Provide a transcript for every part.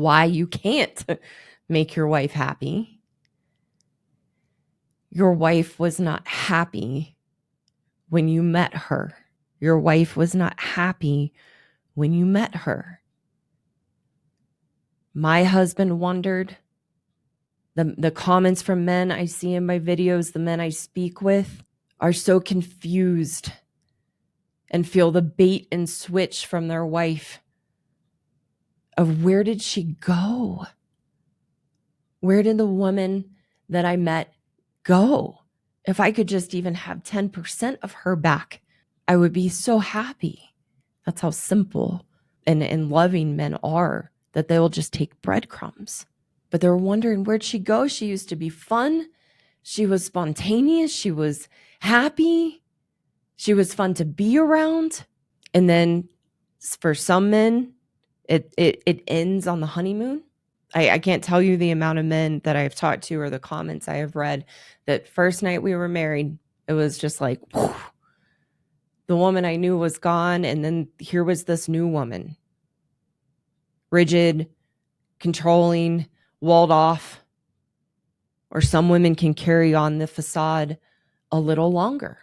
why you can't make your wife happy. Your wife was not happy when you met her. Your wife was not happy when you met her. My husband wondered. The comments from men I see in my videos, the men I speak with, are so confused and feel the bait and switch from their wife of where did she go? Where did the woman that I met go? If I could just even have 10% of her back, I would be so happy. That's how simple and loving men are, that they will just take breadcrumbs. But they're wondering, where'd she go? She used to be fun. She was spontaneous. She was happy. She was fun to be around. And then for some men, it ends on the honeymoon. I can't tell you the amount of men that I've talked to or the comments I have read that first night we were married, it was just like, whew, the woman I knew was gone. And then here was this new woman, rigid, controlling, walled off. Or some women can carry on the facade a little longer.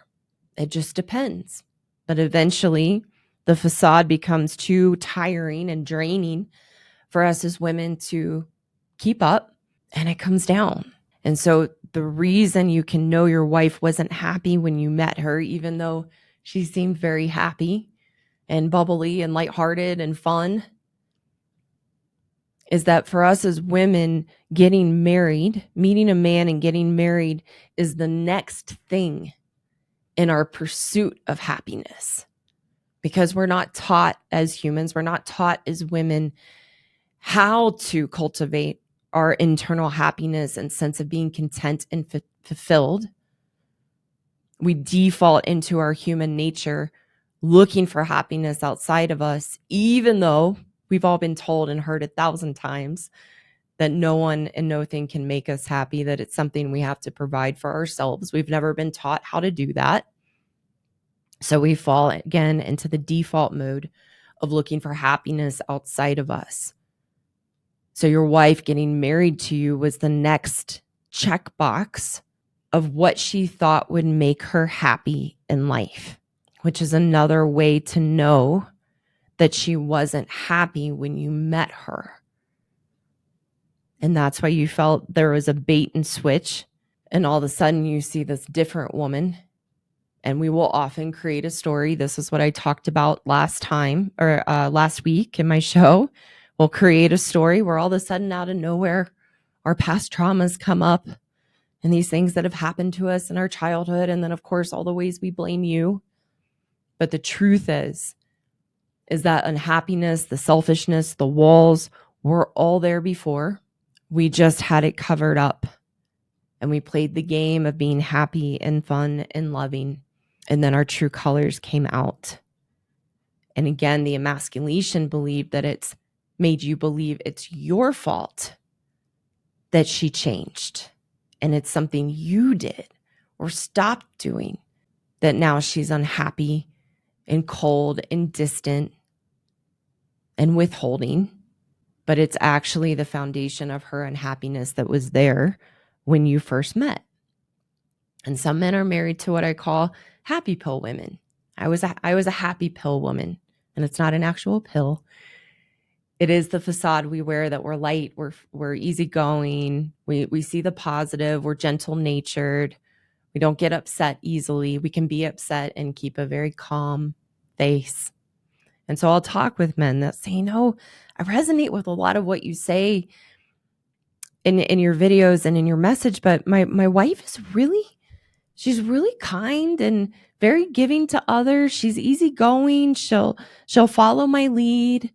It just depends. But eventually, the facade becomes too tiring and draining for us as women to keep up, and it comes down. And so the reason you can know your wife wasn't happy when you met her, even though she seemed very happy and bubbly and lighthearted and fun, is that for us as women, getting married, meeting a man and getting married is the next thing in our pursuit of happiness. Because we're not taught as humans, we're not taught as women how to cultivate our internal happiness and sense of being content and fulfilled. We default into our human nature looking for happiness outside of us, even though we've all been told and heard 1,000 times that no one and no thing can make us happy, that it's something we have to provide for ourselves. We've never been taught how to do that. So we fall again into the default mode of looking for happiness outside of us. So your wife getting married to you was the next checkbox of what she thought would make her happy in life, which is another way to know that she wasn't happy when you met her. And that's why you felt there was a bait and switch. And all of a sudden you see this different woman. And we will often create a story. This is what I talked about last week in my show. We'll create a story where all of a sudden out of nowhere, our past traumas come up and these things that have happened to us in our childhood. And then of course, all the ways we blame you. But the truth is that unhappiness, the selfishness, the walls were all there before. We just had it covered up. And we played the game of being happy and fun and loving. And then our true colors came out. And again, the emasculation believed that it's made you believe it's your fault that she changed. And it's something you did or stopped doing, that now she's unhappy and cold and distant and withholding. But it's actually the foundation of her unhappiness that was there when you first met. And some men are married to what I call happy pill women. I was a happy pill woman, and it's not an actual pill. It is the facade we wear that we're light, we're easygoing, we see the positive, we're gentle natured, we don't get upset easily. We can be upset and keep a very calm face. And so I'll talk with men that say, no, I resonate with a lot of what you say in your videos and in your message, but my wife is she's really kind and very giving to others. She's easygoing. She'll follow my lead,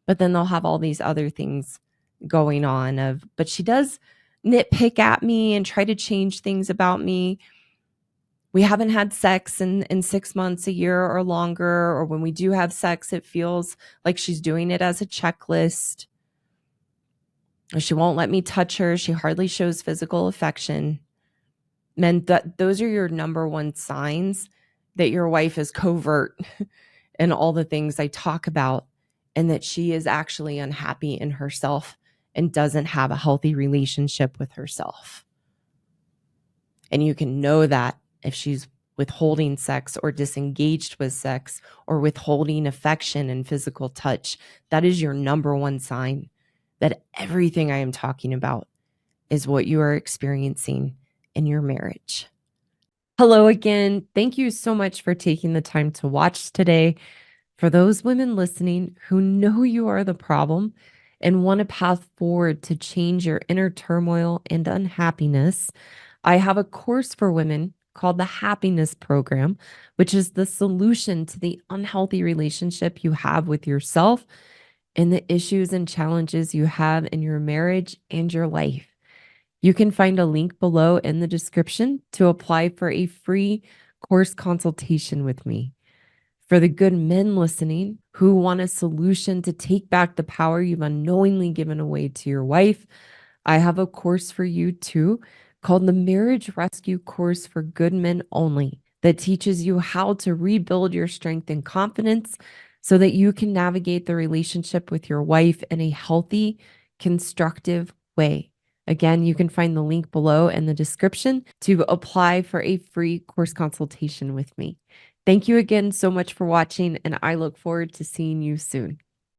but then they'll have all these other things going on but she does nitpick at me and try to change things about me. We haven't had sex in 6 months, a year or longer, or when we do have sex, it feels like she's doing it as a checklist. Or she won't let me touch her. She hardly shows physical affection. Men, those are your number one signs that your wife is covert in all the things I talk about and that she is actually unhappy in herself and doesn't have a healthy relationship with herself. And you can know that if she's withholding sex or disengaged with sex or withholding affection and physical touch, that is your number one sign that everything I am talking about is what you are experiencing in your marriage. Hello again. Thank you so much for taking the time to watch today. For those women listening who know you are the problem and want a path forward to change your inner turmoil and unhappiness, I have a course for women called the Happiness Program, which is the solution to the unhealthy relationship you have with yourself and the issues and challenges you have in your marriage and your life. You can find a link below in the description to apply for a free course consultation with me. For the good men listening who want a solution to take back the power you've unknowingly given away to your wife, I have a course for you too called the Marriage Rescue Course for Good Men Only that teaches you how to rebuild your strength and confidence so that you can navigate the relationship with your wife in a healthy, constructive way. Again, you can find the link below in the description to apply for a free course consultation with me. Thank you again so much for watching, and I look forward to seeing you soon.